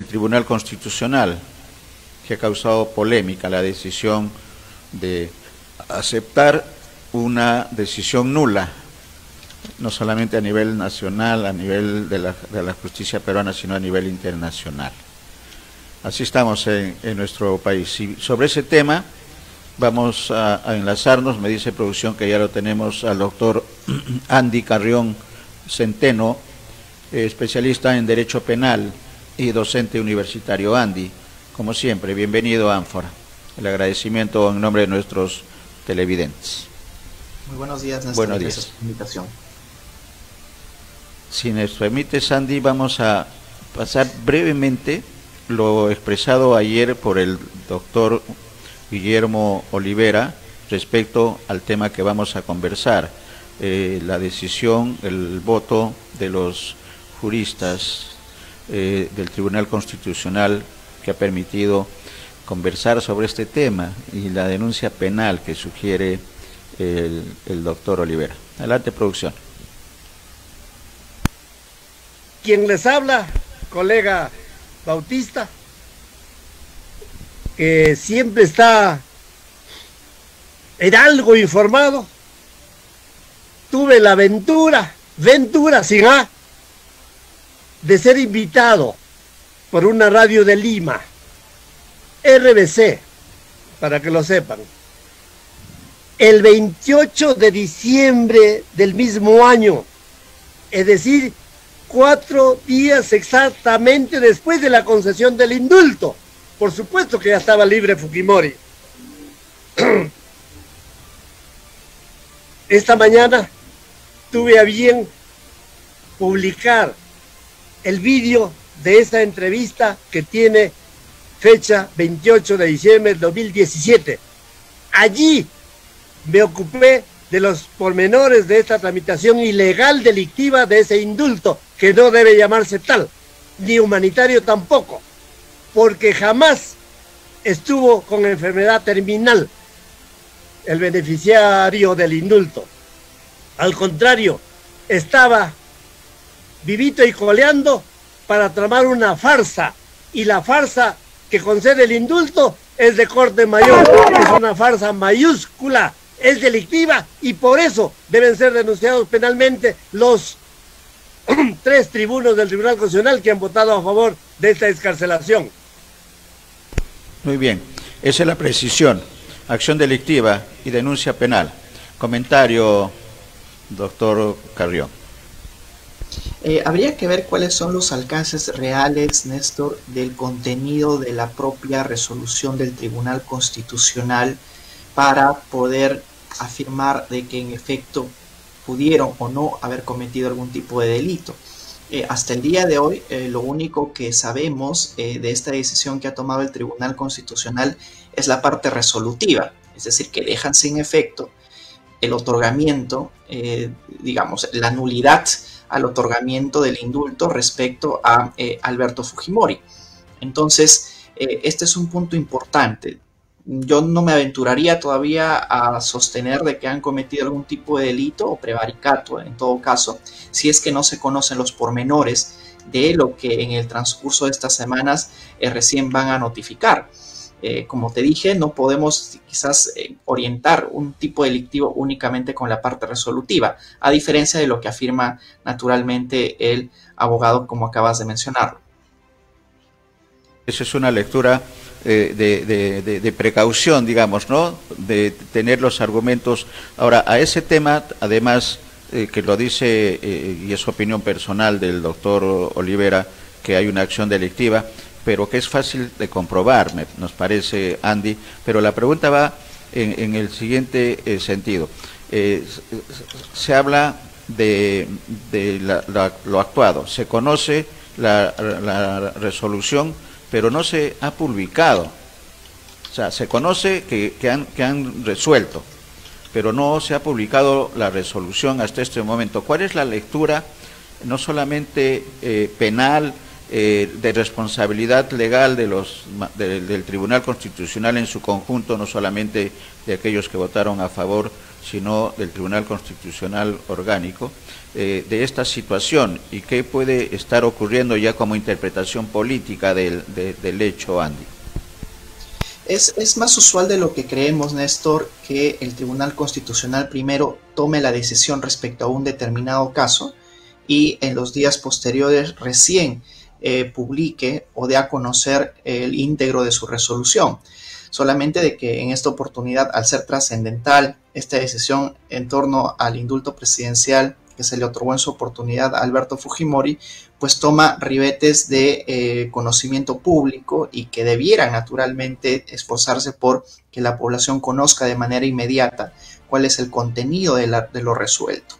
el Tribunal Constitucional, que ha causado polémica la decisión de aceptar una decisión nula, no solamente a nivel nacional, a nivel de la justicia peruana, sino a nivel internacional. Así estamos en nuestro país. Y sobre ese tema vamos a enlazarnos, me dice producción que ya lo tenemos, al doctor Andy Carrión Centeno, especialista en Derecho Penal y docente universitario. Andy, como siempre, bienvenido a Ánfora. El agradecimiento en nombre de nuestros televidentes. Muy buenos días, Néstor. Buenos días. Gracias por la invitación. Si nos permite, Sandy, vamos a pasar brevemente lo expresado ayer por el doctor Guillermo Olivera respecto al tema que vamos a conversar, la decisión, el voto de los juristas del Tribunal Constitucional que ha permitido conversar sobre este tema y la denuncia penal que sugiere el doctor Olivera. Adelante, producción. Quien les habla, colega Bautista, que siempre está en algo informado. Tuve la ventura sin A, de ser invitado por una radio de Lima, RBC, para que lo sepan, el 28 de diciembre del mismo año, es decir, 4 días exactamente después de la concesión del indulto. Por supuesto que ya estaba libre Fujimori. Esta mañana tuve a bien publicar el vídeo de esa entrevista que tiene fecha 28 de diciembre del 2017. Allí me ocupé de los pormenores de esta tramitación ilegal delictiva de ese indulto, que no debe llamarse tal, ni humanitario tampoco, porque jamás estuvo con enfermedad terminal el beneficiario del indulto. Al contrario, estaba vivito y coleando para tramar una farsa, y la farsa que concede el indulto es de corte mayor, es una farsa mayúscula, es delictiva, y por eso deben ser denunciados penalmente los 3 tribunos del Tribunal Constitucional que han votado a favor de esta excarcelación. Muy bien, esa es la precisión, acción delictiva y denuncia penal. Comentario, doctor Carrión. Habría que ver cuáles son los alcances reales, Néstor, del contenido de la propia resolución del Tribunal Constitucional para poder afirmar de que en efecto pudieron o no haber cometido algún tipo de delito. Hasta el día de hoy, lo único que sabemos de esta decisión que ha tomado el Tribunal Constitucional es la parte resolutiva, es decir, que dejan sin efecto el otorgamiento, digamos, la nulidad al otorgamiento del indulto respecto a Alberto Fujimori. Entonces, este es un punto importante. Yo no me aventuraría todavía a sostener de que han cometido algún tipo de delito o prevaricato, en todo caso, si es que no se conocen los pormenores de lo que en el transcurso de estas semanas recién van a notificar. Como te dije, no podemos quizás orientar un tipo delictivo únicamente con la parte resolutiva, a diferencia de lo que afirma naturalmente el abogado, como acabas de mencionarlo. Esa es una lectura de precaución, digamos, ¿no? De tener los argumentos. Ahora, a ese tema, además, que lo dice, y es opinión personal del doctor Olivera, que hay una acción delictiva, pero que es fácil de comprobar, nos parece, Andy, pero la pregunta va en el siguiente sentido. Se habla de lo actuado, se conoce la resolución, pero no se ha publicado. O sea, se conoce que han resuelto, pero no se ha publicado la resolución hasta este momento. ¿Cuál es la lectura, no solamente penal, de responsabilidad legal del Tribunal Constitucional en su conjunto, no solamente de aquellos que votaron a favor sino del Tribunal Constitucional Orgánico, de esta situación y qué puede estar ocurriendo ya como interpretación política del hecho, Andy. Es más usual de lo que creemos, Néstor, que el Tribunal Constitucional primero tome la decisión respecto a un determinado caso y en los días posteriores recién publique o dé a conocer el íntegro de su resolución. Solamente de que en esta oportunidad, al ser trascendental esta decisión en torno al indulto presidencial que se le otorgó en su oportunidad a Alberto Fujimori, pues toma ribetes de conocimiento público y que debieran naturalmente esforzarse por que la población conozca de manera inmediata cuál es el contenido de lo resuelto.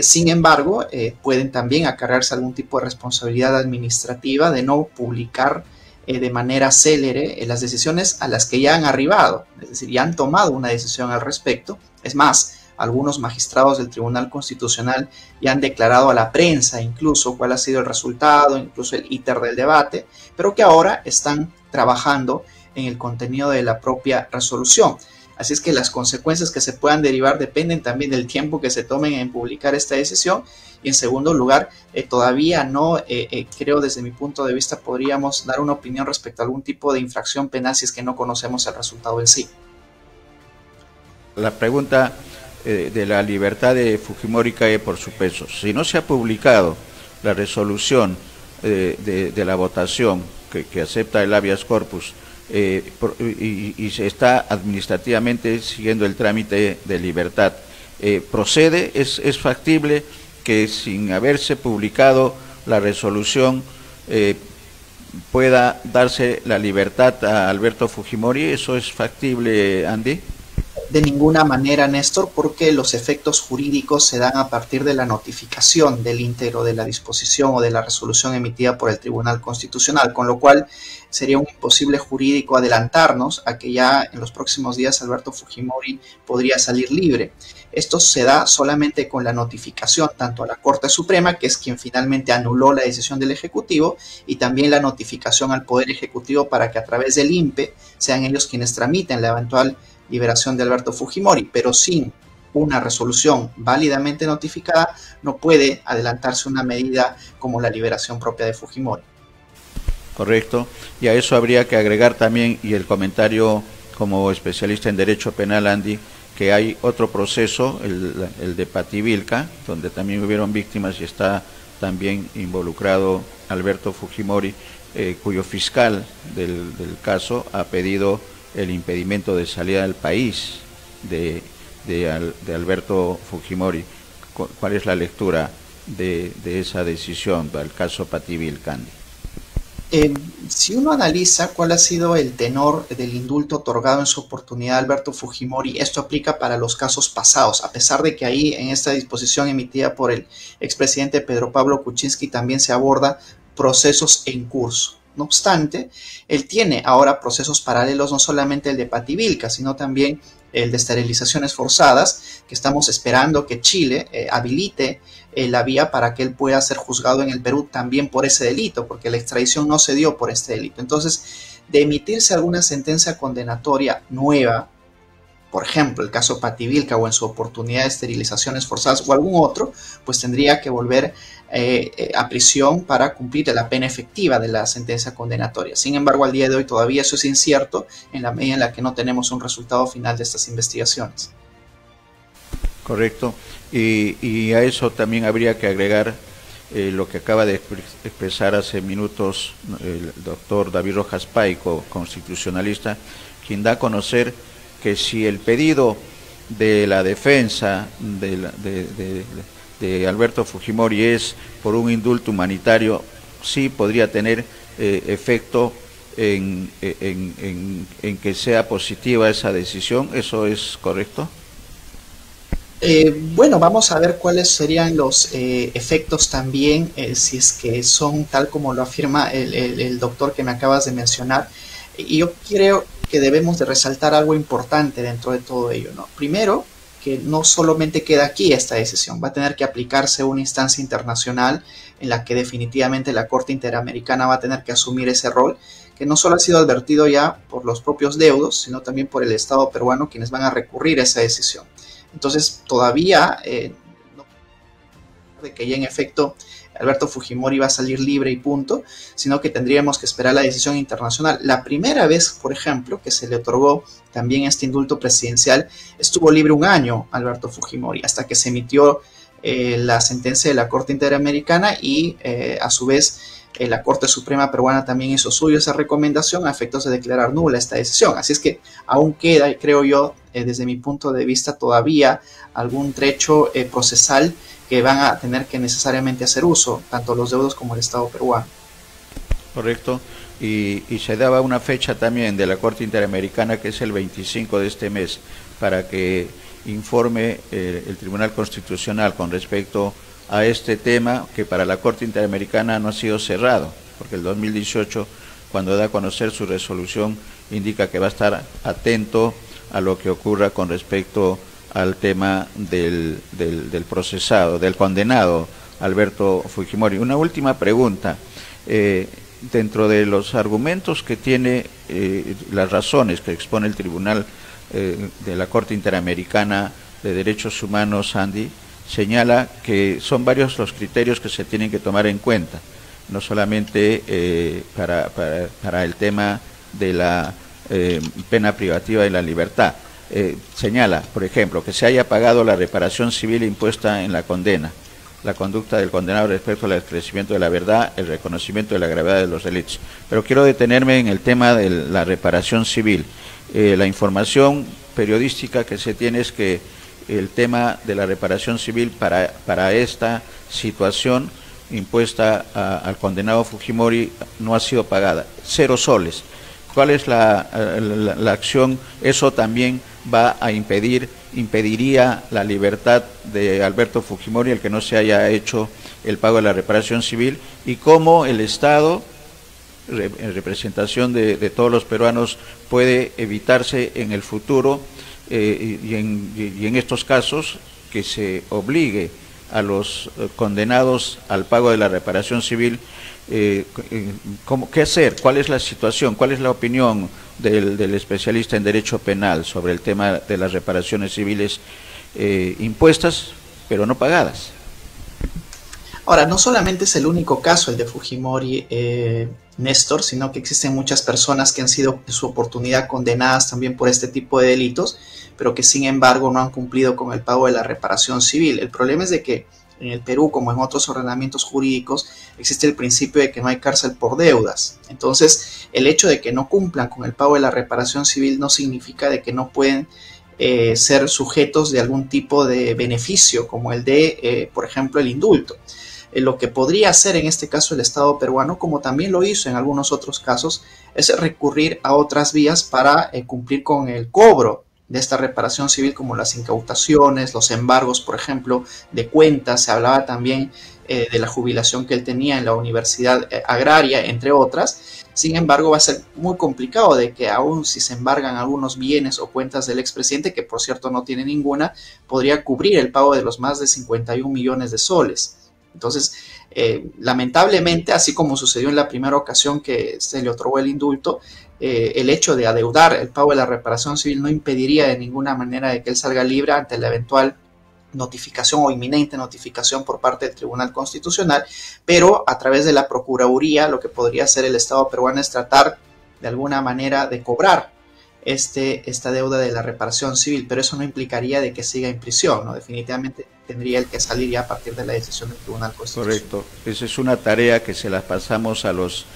Sin embargo, pueden también acarrearse algún tipo de responsabilidad administrativa de no publicar de manera célere las decisiones a las que ya han arribado, es decir, ya han tomado una decisión al respecto. Es más, algunos magistrados del Tribunal Constitucional ya han declarado a la prensa incluso cuál ha sido el resultado, incluso el íter del debate, pero que ahora están trabajando en el contenido de la propia resolución. Así es que las consecuencias que se puedan derivar dependen también del tiempo que se tomen en publicar esta decisión. Y en segundo lugar, todavía no creo, desde mi punto de vista, podríamos dar una opinión respecto a algún tipo de infracción penal si es que no conocemos el resultado en sí. La pregunta de la libertad de Fujimori cae por su peso. Si no se ha publicado la resolución de la votación que acepta el habeas corpus y se está administrativamente siguiendo el trámite de libertad, ¿procede? ¿Es factible que sin haberse publicado la resolución pueda darse la libertad a Alberto Fujimori? ¿Eso es factible, Andy? De ninguna manera, Néstor, porque los efectos jurídicos se dan a partir de la notificación del íntegro de la disposición o de la resolución emitida por el Tribunal Constitucional, con lo cual sería un imposible jurídico adelantarnos a que ya en los próximos días Alberto Fujimori podría salir libre. Esto se da solamente con la notificación tanto a la Corte Suprema, que es quien finalmente anuló la decisión del Ejecutivo, y también la notificación al Poder Ejecutivo para que a través del INPE sean ellos quienes tramiten la eventual liberación de Alberto Fujimori, pero sin una resolución válidamente notificada no puede adelantarse una medida como la liberación propia de Fujimori. Correcto, y a eso habría que agregar también, y el comentario como especialista en derecho penal, Andy, que hay otro proceso, el de Pativilca, donde también hubieron víctimas y está también involucrado Alberto Fujimori, cuyo fiscal del caso ha pedido el impedimento de salida del país de Alberto Fujimori. ¿Cuál es la lectura de esa decisión del caso Pativilca? Si uno analiza cuál ha sido el tenor del indulto otorgado en su oportunidad a Alberto Fujimori, esto aplica para los casos pasados, a pesar de que ahí en esta disposición emitida por el expresidente Pedro Pablo Kuczynski también se aborda procesos en curso. No obstante, él tiene ahora procesos paralelos, no solamente el de Pativilca, sino también el de esterilizaciones forzadas, que estamos esperando que Chile habilite la vía para que él pueda ser juzgado en el Perú también por ese delito, porque la extradición no se dio por este delito. Entonces, de emitirse alguna sentencia condenatoria nueva, por ejemplo, el caso Pativilca o en su oportunidad de esterilizaciones forzadas o algún otro, pues tendría que volver a prisión para cumplir la pena efectiva de la sentencia condenatoria. Sin embargo, al día de hoy todavía eso es incierto en la medida en la que no tenemos un resultado final de estas investigaciones. Correcto. Y a eso también habría que agregar lo que acaba de expresar hace minutos el doctor David Rojas Paico, constitucionalista, quien da a conocer que si el pedido de la defensa de Alberto Fujimori es por un indulto humanitario, sí podría tener efecto en que sea positiva esa decisión. ¿Eso es correcto? Bueno, vamos a ver cuáles serían los efectos también, si es que son tal como lo afirma el doctor que me acabas de mencionar. Y yo creo que debemos de resaltar algo importante dentro de todo ello, ¿no? Primero, que no solamente queda aquí esta decisión, va a tener que aplicarse una instancia internacional en la que definitivamente la Corte Interamericana va a tener que asumir ese rol, que no solo ha sido advertido ya por los propios deudos, sino también por el Estado peruano, quienes van a recurrir a esa decisión. Entonces todavía no de que ya en efecto Alberto Fujimori va a salir libre y punto, sino que tendríamos que esperar la decisión internacional. La primera vez, por ejemplo, que se le otorgó también este indulto presidencial, estuvo libre un año Alberto Fujimori, hasta que se emitió la sentencia de la Corte Interamericana y a su vez la Corte Suprema Peruana también hizo suyo esa recomendación a efectos de declarar nula esta decisión. Así es que aún queda, creo yo, desde mi punto de vista, todavía algún trecho procesal que van a tener que necesariamente hacer uso, tanto los deudos como el Estado peruano. Correcto. Y se daba una fecha también de la Corte Interamericana, que es el 25 de este mes, para que informe el Tribunal Constitucional con respecto a este tema, que para la Corte Interamericana no ha sido cerrado, porque el 2018, cuando da a conocer su resolución, indica que va a estar atento a lo que ocurra con respecto al tema del procesado, del condenado Alberto Fujimori. Una última pregunta. Dentro de los argumentos que tiene, las razones que expone el Tribunal de la Corte Interamericana de Derechos Humanos, Andy, señala que son varios los criterios que se tienen que tomar en cuenta, no solamente para el tema de la pena privativa de la libertad. Señala, por ejemplo, que se haya pagado la reparación civil impuesta en la condena, la conducta del condenado respecto al esclarecimiento de la verdad, el reconocimiento de la gravedad de los delitos. Pero quiero detenerme en el tema de la reparación civil. La información periodística que se tiene es que el tema de la reparación civil para esta situación impuesta al condenado Fujimori no ha sido pagada, 0 soles. ¿Cuál es la acción? Eso también va a impediría la libertad de Alberto Fujimori, el que no se haya hecho el pago de la reparación civil, y cómo el Estado, en representación de todos los peruanos, puede evitarse en el futuro y en estos casos que se obligue a los condenados al pago de la reparación civil. ¿Qué hacer? ¿Cuál es la situación? ¿Cuál es la opinión del especialista en derecho penal sobre el tema de las reparaciones civiles impuestas pero no pagadas? Ahora, no solamente es el único caso el de Fujimori, Néstor, sino que existen muchas personas que han sido en su oportunidad condenadas también por este tipo de delitos, pero que sin embargo no han cumplido con el pago de la reparación civil. El problema es de que en el Perú, como en otros ordenamientos jurídicos, existe el principio de que no hay cárcel por deudas. Entonces, el hecho de que no cumplan con el pago de la reparación civil no significa de que no pueden ser sujetos de algún tipo de beneficio, como el de, por ejemplo, el indulto. Lo que podría hacer en este caso el Estado peruano, como también lo hizo en algunos otros casos, es recurrir a otras vías para cumplir con el cobro de esta reparación civil, como las incautaciones, los embargos, por ejemplo, de cuentas. Se hablaba también de la jubilación que él tenía en la Universidad Agraria, entre otras. Sin embargo, va a ser muy complicado de que aún si se embargan algunos bienes o cuentas del expresidente, que por cierto no tiene ninguna, podría cubrir el pago de los más de 51 millones de soles. Entonces, lamentablemente, así como sucedió en la primera ocasión que se le otorgó el indulto, el hecho de adeudar el pago de la reparación civil no impediría de ninguna manera de que él salga libre ante la eventual notificación o inminente notificación por parte del Tribunal Constitucional, pero a través de la Procuraduría lo que podría hacer el Estado peruano es tratar de alguna manera de cobrar esta deuda de la reparación civil, pero eso no implicaría de que siga en prisión, ¿no? Definitivamente tendría el que salir ya a partir de la decisión del Tribunal Constitucional. Correcto, esa es una tarea que se la pasamos a los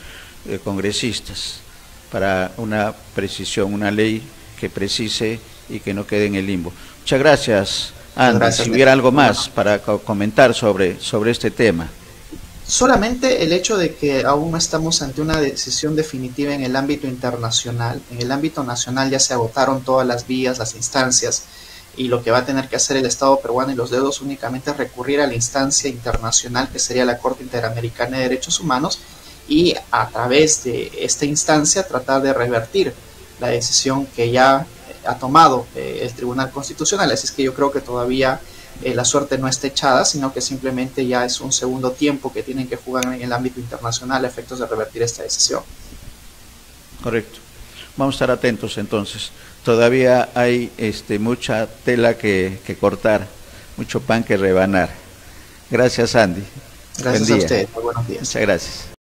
congresistas para una precisión, una ley que precise y que no quede en el limbo. Muchas gracias, Andy. Si hubiera algo más para comentar sobre este tema. Solamente el hecho de que aún no estamos ante una decisión definitiva en el ámbito internacional. En el ámbito nacional ya se agotaron todas las vías, las instancias, y lo que va a tener que hacer el Estado peruano y los deudos únicamente es recurrir a la instancia internacional, que sería la Corte Interamericana de Derechos Humanos, y a través de esta instancia tratar de revertir la decisión que ya ha tomado el Tribunal Constitucional. Así es que yo creo que todavía la suerte no está echada, sino que simplemente ya es un segundo tiempo que tienen que jugar en el ámbito internacional a efectos de revertir esta decisión. Correcto. vamos a estar atentos entonces. Todavía hay mucha tela que cortar, mucho pan que rebanar. Gracias, Andy. Gracias a ustedes. Muy buenos días. Muchas gracias.